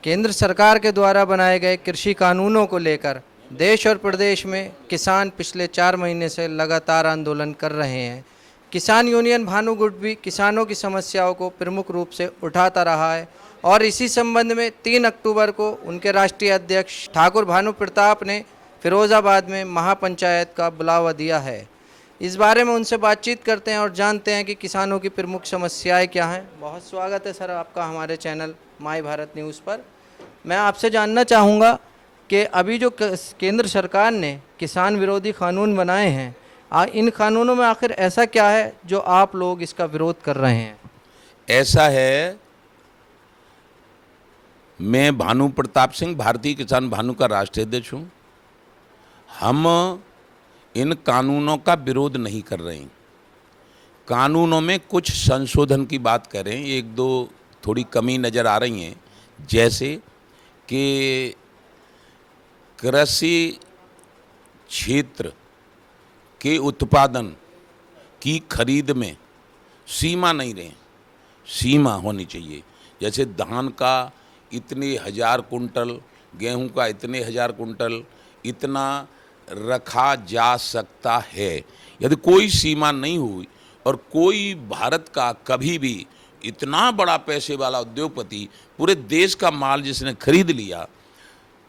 केंद्र सरकार के द्वारा बनाए गए कृषि कानूनों को लेकर देश और प्रदेश में किसान पिछले 4 महीने से लगातार आंदोलन कर रहे हैं। किसान यूनियन भानु गुट भी किसानों की समस्याओं को प्रमुख रूप से उठाता रहा है और इसी संबंध में 3 अक्टूबर को उनके राष्ट्रीय अध्यक्ष ठाकुर भानु प्रताप ने फिरोजाबाद में महापंचायत का बुलावा दिया है। इस बारे में उनसे बातचीत करते हैं और जानते हैं कि किसानों की प्रमुख समस्याएं क्या हैं। बहुत स्वागत है सर आपका हमारे चैनल माय भारत न्यूज़ पर। मैं आपसे जानना चाहूँगा कि अभी जो केंद्र सरकार ने किसान विरोधी कानून बनाए हैं, इन कानूनों में आखिर ऐसा क्या है जो आप लोग इसका विरोध कर रहे हैं? ऐसा है, मैं भानु प्रताप सिंह भारतीय किसान भानु का राष्ट्रीय अध्यक्ष हूँ। हम इन कानूनों का विरोध नहीं कर रहे हैं। कानूनों में कुछ संशोधन की बात करें, एक दो थोड़ी कमी नज़र आ रही हैं, जैसे कि कृषि क्षेत्र के उत्पादन की खरीद में सीमा नहीं रहे, सीमा होनी चाहिए। जैसे धान का इतने हज़ार कुंटल, गेहूं का इतने हज़ार कुंटल, इतना रखा जा सकता है। यदि कोई सीमा नहीं हुई और कोई भारत का कभी भी इतना बड़ा पैसे वाला उद्योगपति पूरे देश का माल जिसने खरीद लिया,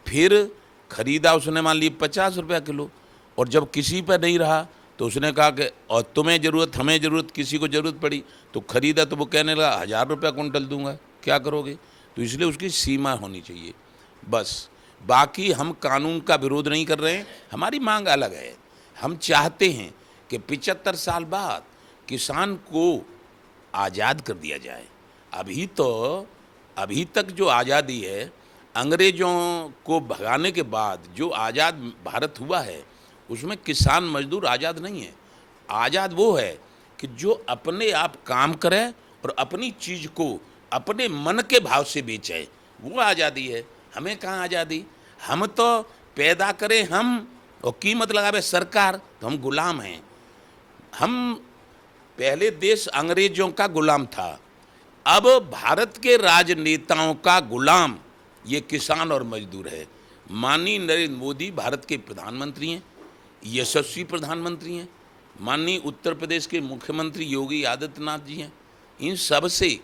फिर खरीदा उसने मान ली 50 रुपया किलो, और जब किसी पर नहीं रहा तो उसने कहा कि और तुम्हें ज़रूरत, हमें ज़रूरत, किसी को ज़रूरत पड़ी तो खरीदा, तो वो कहने लगा 1000 रुपया कुंटल दूंगा, क्या करोगे? तो इसलिए उसकी सीमा होनी चाहिए बस। बाकी हम कानून का विरोध नहीं कर रहे हैं, हमारी मांग अलग है। हम चाहते हैं कि 75 साल बाद किसान को आज़ाद कर दिया जाए। अभी तक जो आज़ादी है, अंग्रेज़ों को भगाने के बाद जो आज़ाद भारत हुआ है, उसमें किसान मजदूर आज़ाद नहीं है। आज़ाद वो है कि जो अपने आप काम करे और अपनी चीज़ को अपने मन के भाव से बेचे, वो आज़ादी है। हमें कहाँ आज़ादी? हम तो पैदा करें हम और कीमत लगावे सरकार, तो हम गुलाम हैं। हम पहले देश अंग्रेज़ों का गुलाम था, अब भारत के राजनेताओं का गुलाम ये किसान और मजदूर है। माननीय नरेंद्र मोदी भारत के प्रधानमंत्री हैं, यशस्वी प्रधानमंत्री हैं। माननीय उत्तर प्रदेश के मुख्यमंत्री योगी आदित्यनाथ जी हैं। इन सब से,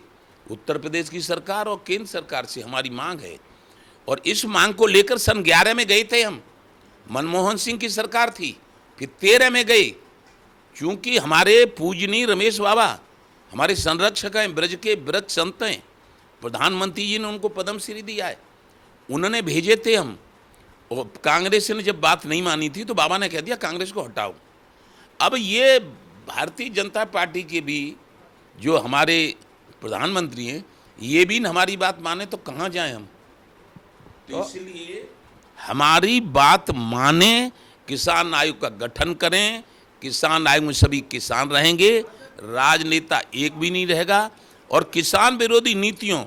उत्तर प्रदेश की सरकार और केंद्र सरकार से हमारी मांग है, और इस मांग को लेकर सन 11 में गए थे हम। मनमोहन सिंह की सरकार थी, फिर 13 में गए। चूँकि हमारे पूजनीय रमेश बाबा हमारे संरक्षक हैं, ब्रज के ब्रज संत हैं, प्रधानमंत्री जी ने उनको पद्मश्री दिया है, उन्होंने भेजे थे हम। और कांग्रेस ने जब बात नहीं मानी थी तो बाबा ने कह दिया कांग्रेस को हटाओ। अब ये भारतीय जनता पार्टी के भी जो हमारे प्रधानमंत्री हैं, ये भी हमारी बात माने तो कहाँ जाएं हम? तो इसलिए हमारी बात माने, किसान आयोग का गठन करें, किसान आयोग में सभी किसान रहेंगे, राजनेता एक भी नहीं रहेगा, और किसान विरोधी नीतियों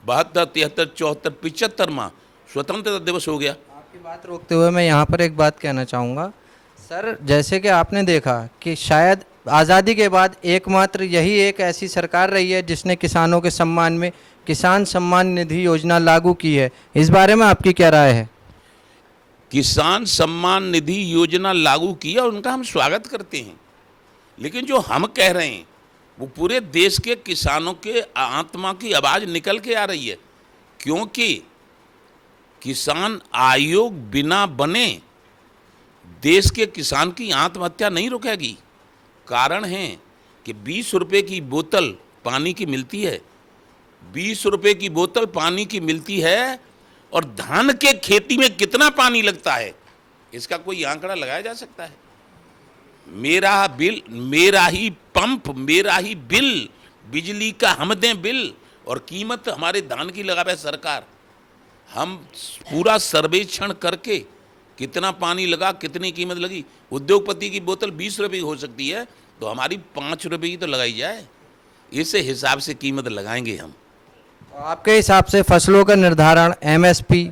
72, 73, 74, 75वां स्वतंत्रता दिवस हो गया। आपकी बात रोकते हुए मैं यहाँ पर एक बात कहना चाहूँगा सर। जैसे कि आपने देखा कि शायद आज़ादी के बाद एकमात्र यही एक ऐसी सरकार रही है जिसने किसानों के सम्मान में किसान सम्मान निधि योजना लागू की है। इस बारे में आपकी क्या राय है? किसान सम्मान निधि योजना लागू किया, उनका हम स्वागत करते हैं, लेकिन जो हम कह रहे हैं वो पूरे देश के किसानों के आत्मा की आवाज़ निकल के आ रही है। क्योंकि किसान आयोग बिना बने देश के किसान की आत्महत्या नहीं रुकेगी। कारण है कि 20 रुपये की बोतल पानी की मिलती है, 20 रुपये की बोतल पानी की मिलती है, और धान के खेती में कितना पानी लगता है इसका कोई आंकड़ा लगाया जा सकता है? मेरा बिल, मेरा ही पंप, मेरा ही बिल, बिजली का हम दें बिल, और कीमत हमारे धान की लगावे सरकार। हम पूरा सर्वेक्षण करके कितना पानी लगा, कितनी कीमत लगी। उद्योगपति की बोतल 20 रुपये की हो सकती है, तो हमारी 5 रुपये की तो लगाई जाए। इस हिसाब से कीमत लगाएंगे हम। आपके हिसाब से फसलों का निर्धारण, एमएसपी,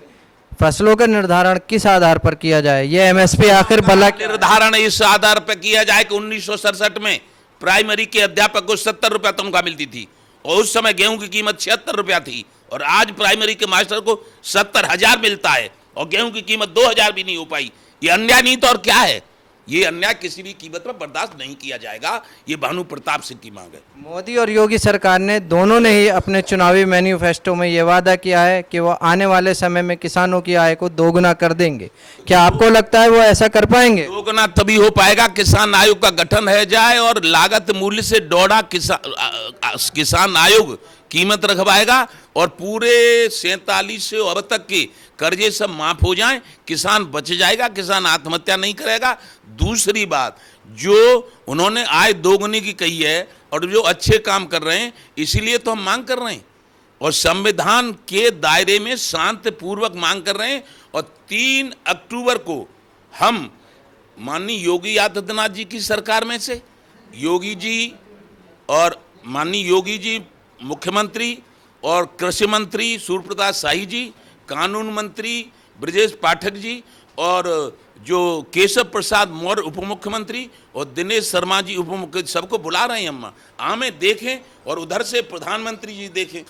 फसलों का निर्धारण किस आधार पर किया जाए? ये एमएसपी आखिर भला निर्धारण इस आधार पर किया जाए कि 1967 में प्राइमरी के अध्यापक को 70 रुपया तनख्वाह मिलती थी, और उस समय गेहूं की कीमत 76 रुपया थी, और आज प्राइमरी के मास्टर को 70,000 मिलता है और गेहूं की कीमत 2,000 भी नहीं हो पाई। ये अन्याय नहीं तो और क्या है? ये अन्याय किसी भी कीमत पर बर्दाश्त नहीं किया जाएगा। ये भानु प्रताप सिंह की मांग है। मोदी और योगी सरकार ने दोनों ने ही अपने चुनावी मैनिफेस्टो में ये वादा किया है कि वो आने वाले समय में किसानों की आय को दोगुना कर देंगे। क्या आपको लगता है वो ऐसा कर पाएंगे? दोगुना तभी हो पाएगा किसान आयोग का गठन है जाए और लागत मूल्य से दौड़ा किसान आयोग कीमत रखवाएगा और पूरे 47 से अब तक के कर्जे सब माफ हो जाएं, किसान बच जाएगा, किसान आत्महत्या नहीं करेगा। दूसरी बात, जो उन्होंने आय दोगुनी की कही है और जो अच्छे काम कर रहे हैं, इसीलिए तो हम मांग कर रहे हैं और संविधान के दायरे में शांतिपूर्वक मांग कर रहे हैं। और 3 अक्टूबर को हम माननीय योगी आदित्यनाथ जी की सरकार में से योगी जी और माननीय योगी जी मुख्यमंत्री और कृषि मंत्री सूर्य प्रताप शाही जी, कानून मंत्री ब्रजेश पाठक जी और जो केशव प्रसाद मौर्य उप मुख्यमंत्री और दिनेश शर्मा जी उप मुख्यमंत्री, सबको बुला रहे हैं हम आमें देखें और उधर से प्रधानमंत्री जी देखें।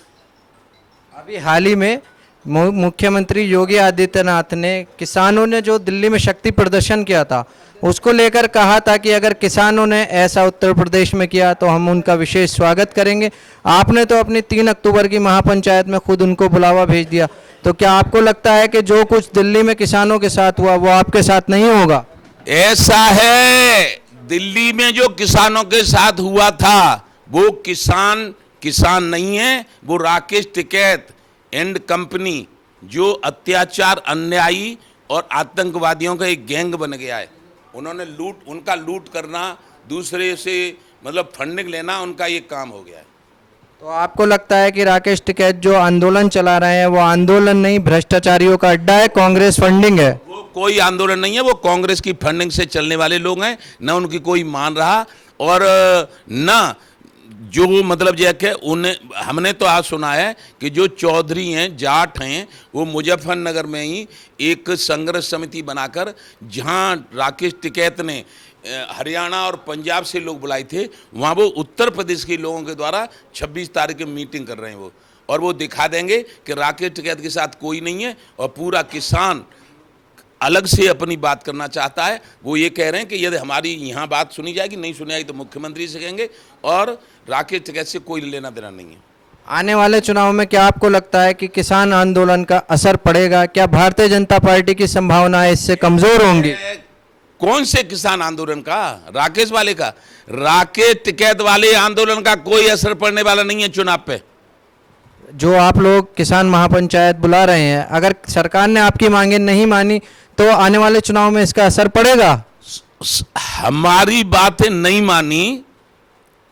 अभी हाल ही में मुख्यमंत्री योगी आदित्यनाथ ने किसानों ने जो दिल्ली में शक्ति प्रदर्शन किया था उसको लेकर कहा था कि अगर किसानों ने ऐसा उत्तर प्रदेश में किया तो हम उनका विशेष स्वागत करेंगे। आपने तो अपनी 3 अक्टूबर की महापंचायत में खुद उनको बुलावा भेज दिया, तो क्या आपको लगता है कि जो कुछ दिल्ली में किसानों के साथ हुआ वो आपके साथ नहीं होगा? ऐसा है, दिल्ली में जो किसानों के साथ हुआ था वो किसान नहीं है, वो राकेश टिकैत एंड कंपनी जो अत्याचार, अन्यायी और आतंकवादियों का एक गैंग बन गया है। उन्होंने उनका लूट करना, दूसरे से मतलब फंडिंग लेना, उनका ये काम हो गया है। तो आपको लगता है कि राकेश टिकैत जो आंदोलन चला रहे हैं वो आंदोलन नहीं, भ्रष्टाचारियों का अड्डा है, कांग्रेस फंडिंग है? वो कोई आंदोलन नहीं है, वो कांग्रेस की फंडिंग से चलने वाले लोग हैं, न उनकी कोई मान रहा और न जो मतलब जो है उन्हें हमने तो आज सुना है कि जो चौधरी हैं, जाट हैं, वो मुजफ्फरनगर में ही एक संघर्ष समिति बनाकर, जहां राकेश टिकैत ने हरियाणा और पंजाब से लोग बुलाए थे, वहां वो उत्तर प्रदेश के लोगों के द्वारा 26 तारीख की मीटिंग कर रहे हैं वो, और वो दिखा देंगे कि राकेश टिकैत के साथ कोई नहीं है और पूरा किसान अलग से अपनी बात करना चाहता है। वो ये कह रहे हैं कि यदि हमारी यहाँ बात सुनी जाएगी, नहीं सुनी जाएगी तो मुख्यमंत्री से कहेंगे, और राकेश टिकैत से कोई लेना देना नहीं है। आने वाले चुनाव में क्या आपको लगता है कि किसान आंदोलन का असर पड़ेगा? क्या भारतीय जनता पार्टी की संभावनाएं इससे कमजोर होंगी? कौन से किसान आंदोलन का? राकेश वाले का? राकेश टिकैत वाले आंदोलन का कोई असर पड़ने वाला नहीं है चुनाव पे। जो आप लोग किसान महापंचायत बुला रहे हैं, अगर सरकार ने आपकी मांगे नहीं मानी तो आने वाले चुनाव में इसका असर पड़ेगा? हमारी बातें नहीं मानी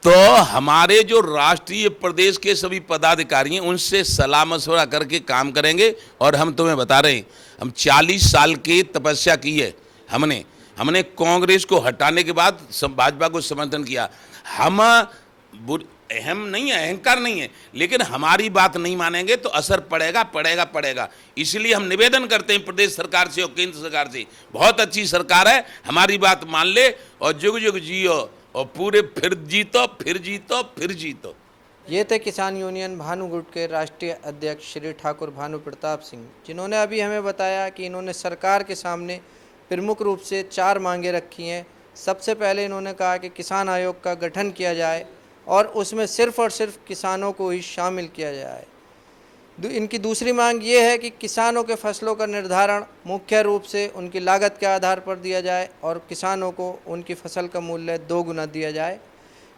तो हमारे जो राष्ट्रीय प्रदेश के सभी पदाधिकारी हैं उनसे सलाह मशवरा करके काम करेंगे। और हम तुम्हें बता रहे हैं, हम 40 साल की तपस्या की है हमने कांग्रेस को हटाने के बाद भाजपा को समर्थन किया। हम अहम नहीं है, अहंकार नहीं है, लेकिन हमारी बात नहीं मानेंगे तो असर पड़ेगा। इसलिए हम निवेदन करते हैं प्रदेश सरकार से और केंद्र सरकार से, बहुत अच्छी सरकार है, हमारी बात मान ले और जुग जुग जियो और पूरे फिर जीतो। ये थे किसान यूनियन भानु गुट के राष्ट्रीय अध्यक्ष श्री ठाकुर भानु प्रताप सिंह, जिन्होंने अभी हमें बताया कि इन्होंने सरकार के सामने प्रमुख रूप से 4 मांगे रखी हैं। सबसे पहले इन्होंने कहा कि किसान आयोग का गठन किया जाए और उसमें सिर्फ़ और सिर्फ किसानों को ही शामिल किया जाए। इनकी दूसरी मांग ये है कि किसानों के फसलों का निर्धारण मुख्य रूप से उनकी लागत के आधार पर दिया जाए और किसानों को उनकी फसल का मूल्य 2 गुना दिया जाए।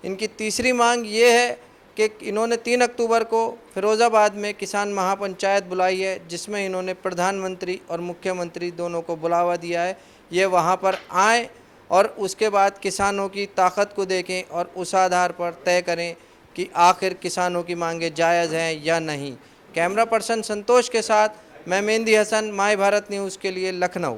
इनकी तीसरी मांग ये है कि इन्होंने 3 अक्टूबर को फिरोज़ाबाद में किसान महापंचायत बुलाई है, जिसमें इन्होंने प्रधानमंत्री और मुख्यमंत्री दोनों को बुलावा दिया है। ये वहाँ पर आएँ और उसके बाद किसानों की ताकत को देखें और उस आधार पर तय करें कि आखिर किसानों की मांगें जायज़ हैं या नहीं। कैमरा पर्सन संतोष के साथ मैं मेहंदी हसन, माय भारत न्यूज़ के लिए, लखनऊ।